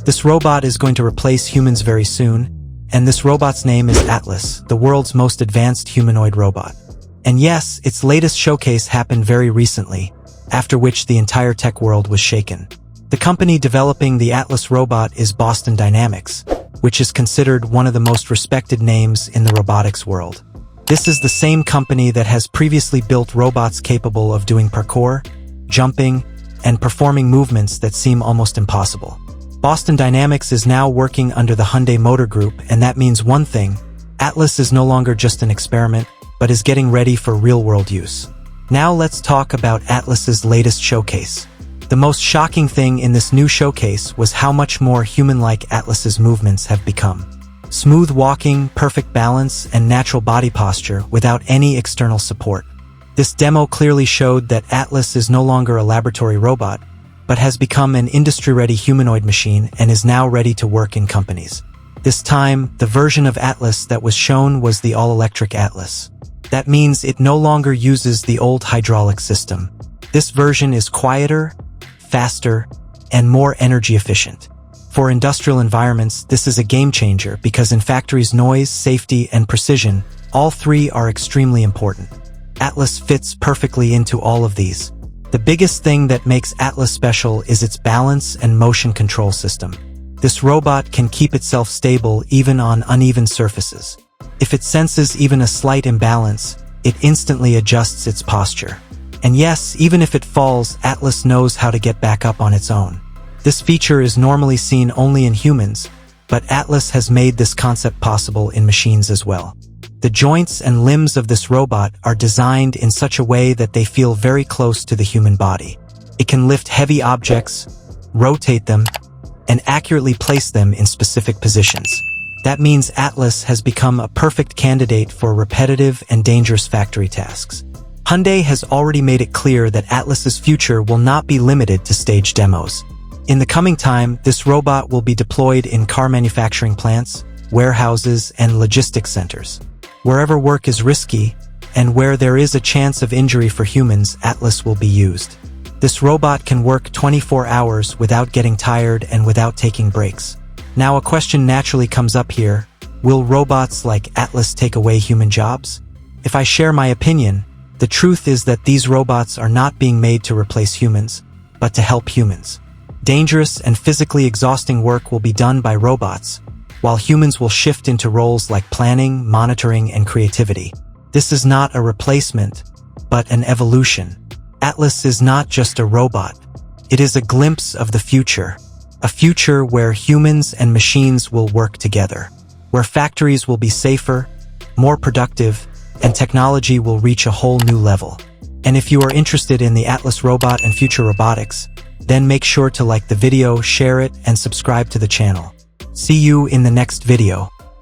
This robot is going to replace humans very soon, and this robot's name is Atlas, the world's most advanced humanoid robot. And yes, its latest showcase happened very recently, after which the entire tech world was shaken. The company developing the Atlas robot is Boston Dynamics, which is considered one of the most respected names in the robotics world. This is the same company that has previously built robots capable of doing parkour, jumping, and performing movements that seem almost impossible. Boston Dynamics is now working under the Hyundai Motor Group, and that means one thing: Atlas is no longer just an experiment, but is getting ready for real-world use. Now let's talk about Atlas's latest showcase. The most shocking thing in this new showcase was how much more human-like Atlas's movements have become. Smooth walking, perfect balance, and natural body posture without any external support. This demo clearly showed that Atlas is no longer a laboratory robot, but has become an industry-ready humanoid machine and is now ready to work in companies. This time, the version of Atlas that was shown was the all-electric Atlas. That means it no longer uses the old hydraulic system. This version is quieter, faster, and more energy efficient. For industrial environments, this is a game changer because in factories, noise, safety, and precision, all three are extremely important. Atlas fits perfectly into all of these. The biggest thing that makes Atlas special is its balance and motion control system. This robot can keep itself stable even on uneven surfaces. If it senses even a slight imbalance, it instantly adjusts its posture. And yes, even if it falls, Atlas knows how to get back up on its own. This feature is normally seen only in humans, but Atlas has made this concept possible in machines as well. The joints and limbs of this robot are designed in such a way that they feel very close to the human body. It can lift heavy objects, rotate them, and accurately place them in specific positions. That means Atlas has become a perfect candidate for repetitive and dangerous factory tasks. Hyundai has already made it clear that Atlas's future will not be limited to stage demos. In the coming time, this robot will be deployed in car manufacturing plants, warehouses, and logistics centers. Wherever work is risky, and where there is a chance of injury for humans, Atlas will be used. This robot can work 24 hours without getting tired and without taking breaks. Now a question naturally comes up here: will robots like Atlas take away human jobs? If I share my opinion, the truth is that these robots are not being made to replace humans, but to help humans. Dangerous and physically exhausting work will be done by robots, while humans will shift into roles like planning, monitoring, and creativity. This is not a replacement, but an evolution. Atlas is not just a robot. It is a glimpse of the future. A future where humans and machines will work together. Where factories will be safer, more productive, and technology will reach a whole new level. And if you are interested in the Atlas robot and future robotics, then make sure to like the video, share it, and subscribe to the channel. See you in the next video.